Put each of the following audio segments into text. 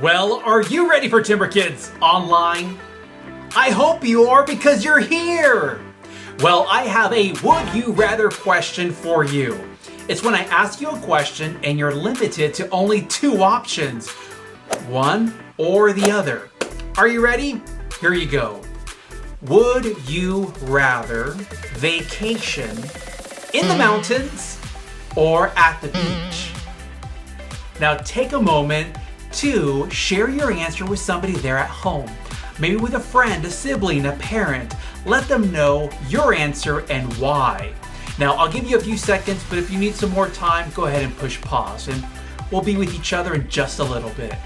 Well, are you ready for Timber Kids Online? I hope you are because you're here! Well, I have a would you rather question for you. It's when I ask you a question and you're limited to only two options. One or the other. Are you ready? Here you go. Would you rather vacation in the mountains or at the beach? Now take a moment to share your answer with somebody there at home. Maybe with a friend, a sibling, a parent. Let them know your answer and why. Now I'll give you a few seconds, but if you need some more time, go ahead and push pause and we'll be with each other in just a little bit.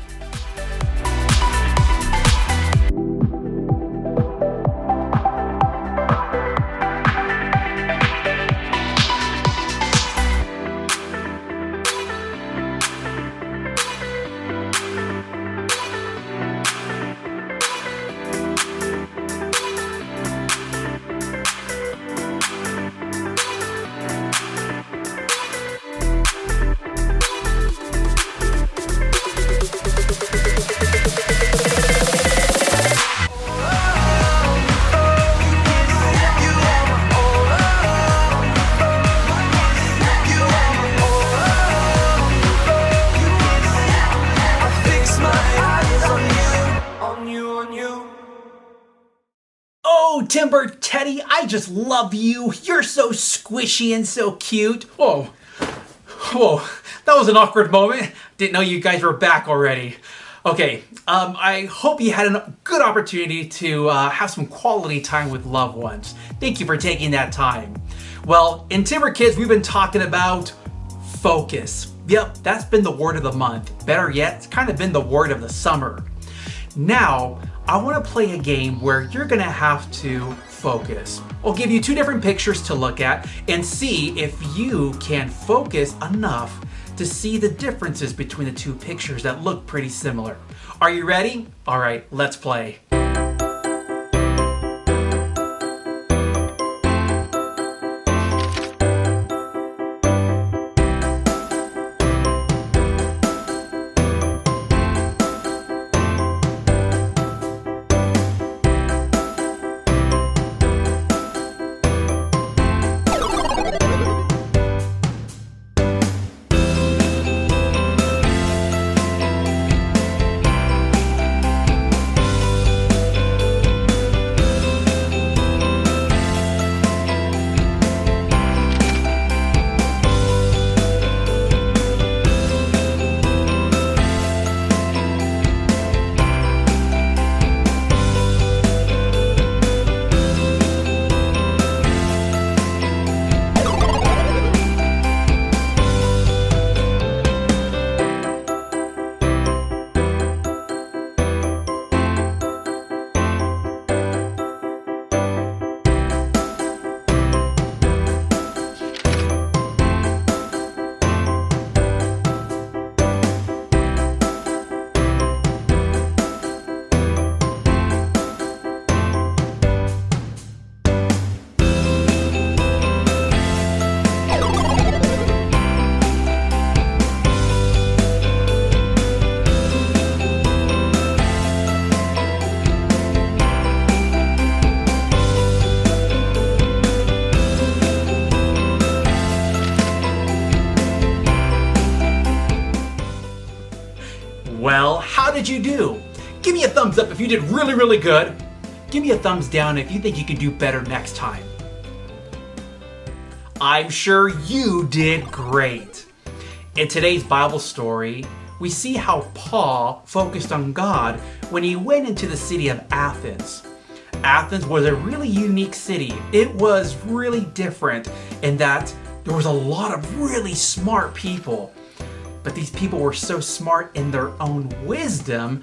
Oh, Timber Teddy, I just love you. You're so squishy and so cute. Whoa, that was an awkward moment. Didn't know you guys were back already. Okay, I hope you had a good opportunity to have some quality time with loved ones. Thank you for taking that time. Well, in Timber Kids, we've been talking about focus. Yep, that's been the word of the month. Better yet, it's kind of been the word of the summer. Now, I want to play a game where you're going to have to focus. I'll give you two different pictures to look at and see if you can focus enough to see the differences between the two pictures that look pretty similar. Are you ready? All right, let's play. Well, how did you do? Give me a thumbs up if you did really, really good. Give me a thumbs down if you think you could do better next time. I'm sure you did great. In today's Bible story, we see how Paul focused on God when he went into the city of Athens. Athens was a really unique city. It was really different in that there was a lot of really smart people. But these people were so smart in their own wisdom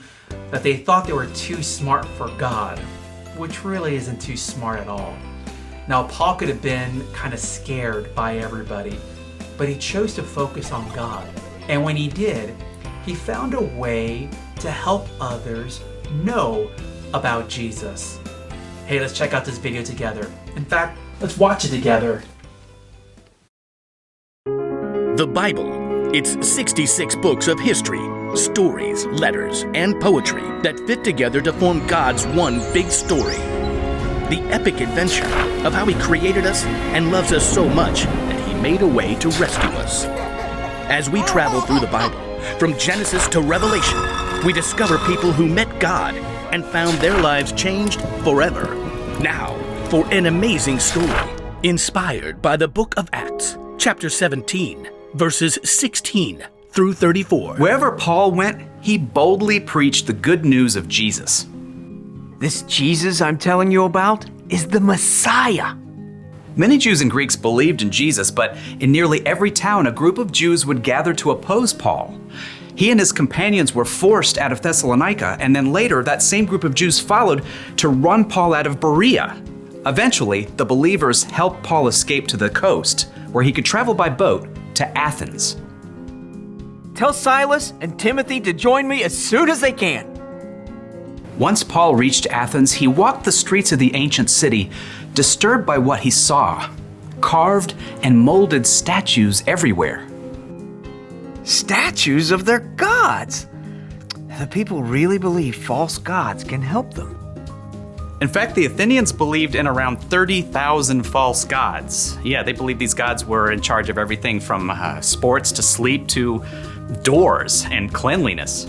that they thought they were too smart for God, which really isn't too smart at all. Now, Paul could have been kind of scared by everybody, but he chose to focus on God. And when he did, he found a way to help others know about Jesus. Hey, let's check out this video together. In fact, let's watch it together. The Bible. It's 66 books of history, Stories, letters, and poetry that fit together to form God's one big story. The epic adventure of how He created us and loves us so much that He made a way to rescue us. As we travel through the Bible, from Genesis to Revelation, we discover people who met God and found their lives changed forever. Now, for an amazing story, inspired by the book of Acts, chapter 17, verses 16 through 34. Wherever Paul went, he boldly preached the good news of Jesus. This Jesus I'm telling you about is the Messiah. Many Jews and Greeks believed in Jesus, but in nearly every town, a group of Jews would gather to oppose Paul. He and his companions were forced out of Thessalonica, and then later that same group of Jews followed to run Paul out of Berea. Eventually, the believers helped Paul escape to the coast, where he could travel by boat to Athens. Tell Silas and Timothy to join me as soon as they can. Once Paul reached Athens, he walked the streets of the ancient city, disturbed by what he saw. Carved and molded statues everywhere. Statues of their gods. The people really believe false gods can help them. In fact, the Athenians believed in around 30,000 false gods. Yeah, they believed these gods were in charge of everything from sports to sleep to doors and cleanliness.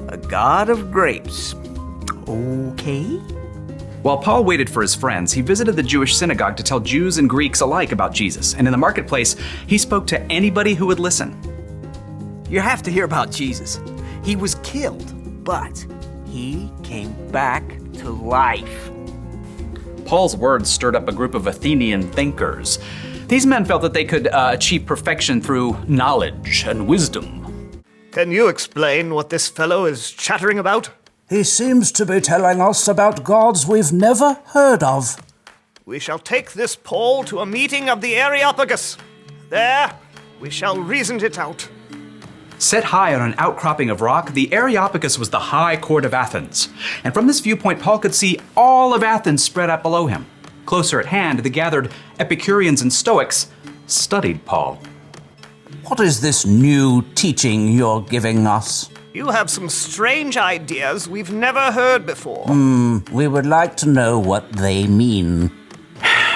A god of grapes. Okay. While Paul waited for his friends, he visited the Jewish synagogue to tell Jews and Greeks alike about Jesus. And in the marketplace, he spoke to anybody who would listen. You have to hear about Jesus. He was killed, but he came back to life. Paul's words stirred up a group of Athenian thinkers. These men felt that they could achieve perfection through knowledge and wisdom. Can you explain what this fellow is chattering about? He seems to be telling us about gods we've never heard of. We shall take this Paul to a meeting of the Areopagus. There, we shall reason it out. Set high on an outcropping of rock, the Areopagus was the high court of Athens. And from this viewpoint, Paul could see all of Athens spread out below him. Closer at hand, the gathered Epicureans and Stoics studied Paul. What is this new teaching you're giving us? You have some strange ideas we've never heard before. We would like to know what they mean.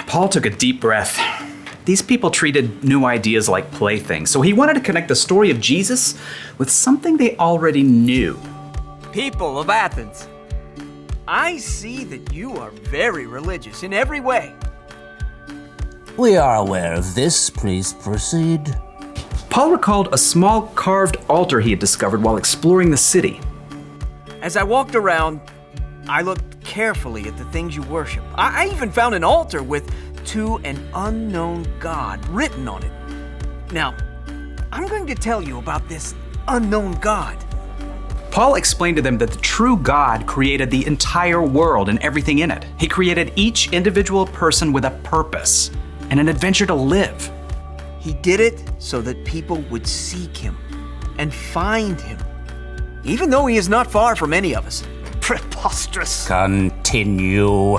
Paul took a deep breath. These people treated new ideas like playthings, so he wanted to connect the story of Jesus with something they already knew. People of Athens, I see that you are very religious in every way. We are aware of this. Please proceed. Paul recalled a small carved altar he had discovered while exploring the city. As I walked around, I looked carefully at the things you worship. I even found an altar with "To an unknown God" written on it. Now, I'm going to tell you about this unknown God. Paul explained to them that the true God created the entire world and everything in it. He created each individual person with a purpose and an adventure to live. He did it so that people would seek him and find him, even though he is not far from any of us. Preposterous. Continue.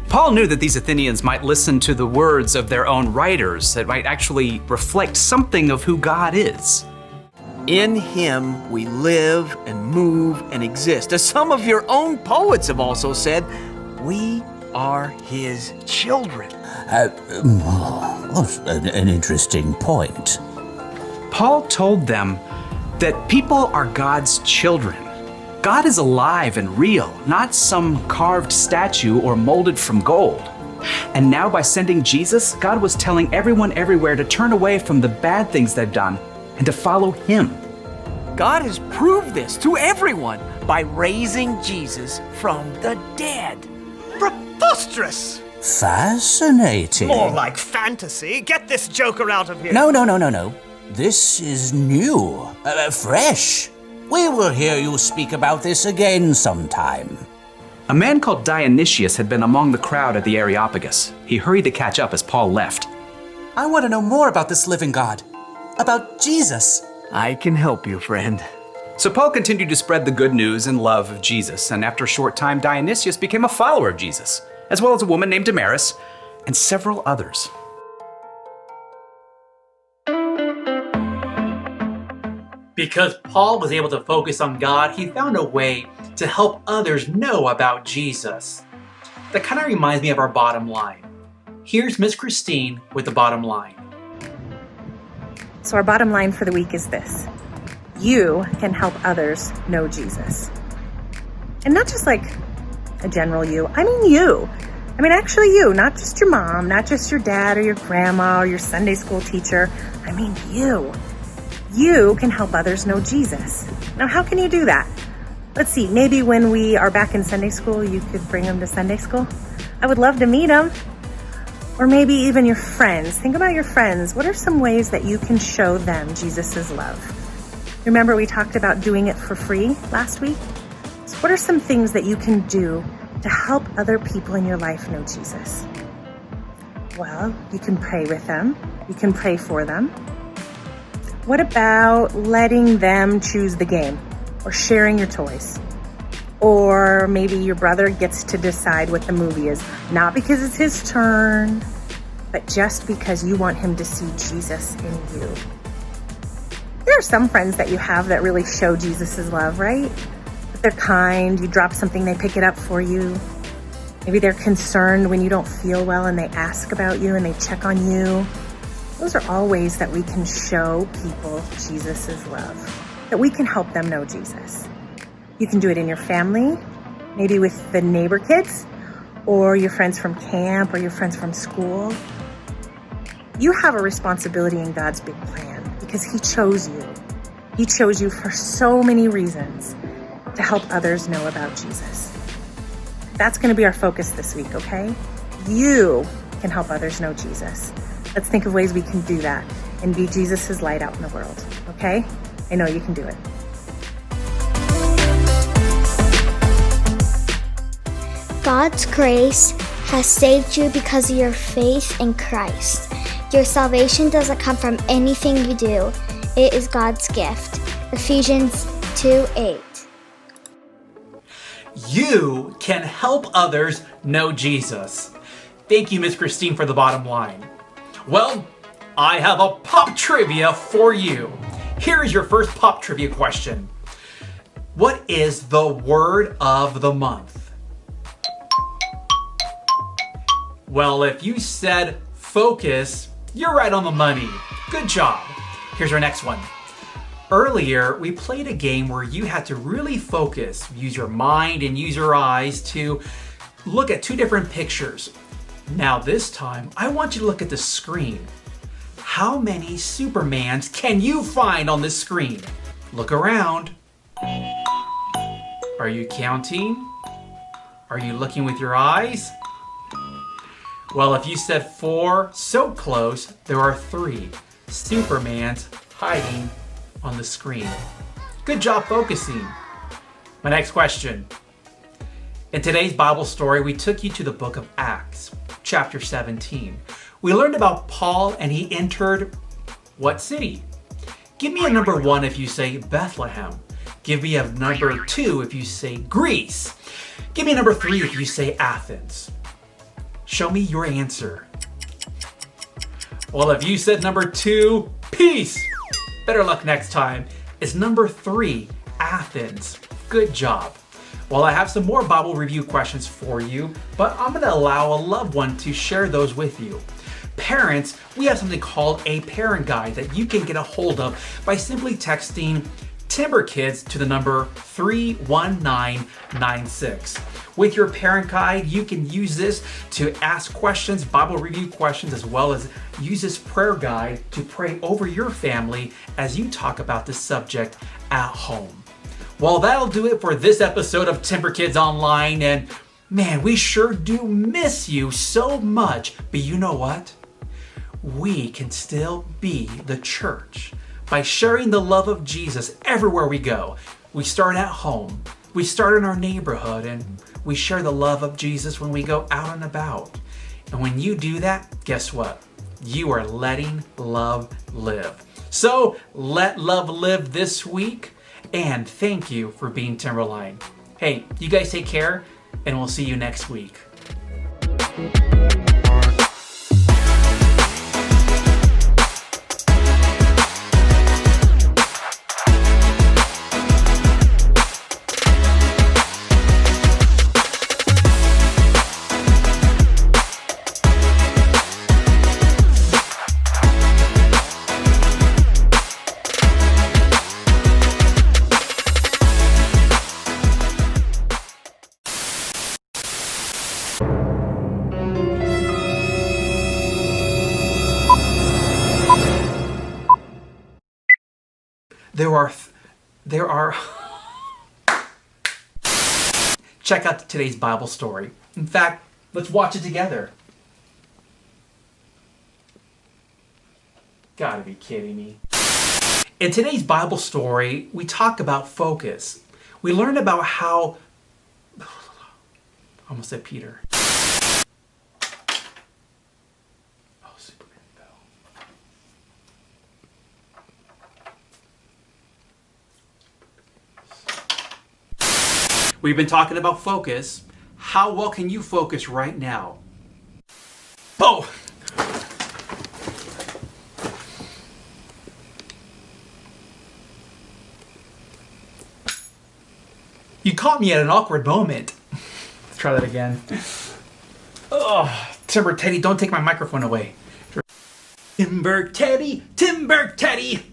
Paul knew that these Athenians might listen to the words of their own writers that might actually reflect something of who God is. In him we live and move and exist. As some of your own poets have also said, we are his children. An interesting point. Paul told them that people are God's children. God is alive and real, not some carved statue or molded from gold. And now by sending Jesus, God was telling everyone everywhere to turn away from the bad things they've done and to follow him. God has proved this to everyone by raising Jesus from the dead. Preposterous. Fascinating. More like fantasy. Get this joker out of here. No. This is new, fresh. We will hear you speak about this again sometime. A man called Dionysius had been among the crowd at the Areopagus. He hurried to catch up as Paul left. I want to know more about this living God, about Jesus. I can help you, friend. So Paul continued to spread the good news and love of Jesus, and after a short time, Dionysius became a follower of Jesus, as well as a woman named Damaris and several others. Because Paul was able to focus on God, he found a way to help others know about Jesus. That kind of reminds me of our bottom line. Here's Miss Christine with the bottom line. So our bottom line for the week is this. You can help others know Jesus. And not just like a general you. I mean you. I mean actually you, not just your mom, not just your dad or your grandma or your Sunday school teacher. I mean you. You can help others know Jesus. Now how can you do that? Let's see, maybe when we are back in Sunday school, you could bring them to Sunday school. I would love to meet them. Or maybe even your friends. Think about your friends. What are some ways that you can show them Jesus' love? Remember we talked about doing it for free last week? So what are some things that you can do to help other people in your life know Jesus? Well, you can pray with them. You can pray for them. What about letting them choose the game or sharing your toys? Or maybe your brother gets to decide what the movie is, not because it's his turn, but just because you want him to see Jesus in you. There are some friends that you have that really show Jesus' love, right? That they're kind, you drop something, they pick it up for you. Maybe they're concerned when you don't feel well and they ask about you and they check on you. Those are all ways that we can show people Jesus' love, that we can help them know Jesus. You can do it in your family, maybe with the neighbor kids, or your friends from camp, or your friends from school. You have a responsibility in God's big plan because He chose you. He chose you for so many reasons to help others know about Jesus. That's going to be our focus this week, okay? You can help others know Jesus. Let's think of ways we can do that and be Jesus' light out in the world, okay? I know you can do it. God's grace has saved you because of your faith in Christ. Your salvation doesn't come from anything you do. It is God's gift. Ephesians 2:8. You can help others know Jesus. Thank you, Miss Christine, for the bottom line. Well, I have a pop trivia for you. Here is your first pop trivia question. What is the word of the month? Well, if you said focus, you're right on the money. Good job. Here's our next one. Earlier, we played a game where you had to really focus, use your mind and use your eyes to look at two different pictures. Now this time, I want you to look at the screen. How many Supermans can you find on this screen? Look around. Are you counting? Are you looking with your eyes? Well, if you said 4, so close, there are 3 Supermans hiding on the screen. Good job focusing. My next question. In today's Bible story, we took you to the book of Acts, chapter 17. We learned about Paul and he entered what city? Give me a number 1 if you say Bethlehem. Give me a number 2 if you say Greece. Give me a number 3 if you say Athens. Show me your answer. Well, if you said number 2, peace. Better luck next time. It's number 3, Athens. Good job. Well, I have some more Bible review questions for you, but I'm going to allow a loved one to share those with you. Parents, we have something called a parent guide that you can get a hold of by simply texting Timber Kids to the number 31996. With your parent guide, you can use this to ask questions, Bible review questions, as well as use this prayer guide to pray over your family as you talk about this subject at home. Well, that'll do it for this episode of Timber Kids Online, and man, we sure do miss you so much. But you know what? We can still be the church by sharing the love of Jesus everywhere we go. We start at home, we start in our neighborhood, and we share the love of Jesus when we go out and about. And when you do that, guess what? You are letting love live. So let love live this week, and thank you for being Timberline. Hey, you guys take care, and we'll see you next week. there are check out today's Bible story. In fact, let's watch it together. Gotta be kidding me. In today's Bible story, we talk about focus. We learn about how, I almost said Peter. Oh, Superman fell. We've been talking about focus. How well can you focus right now? Oh! You caught me at an awkward moment. Let's try that again. Oh, Timber Teddy, don't take my microphone away. Timber Teddy, Timber Teddy.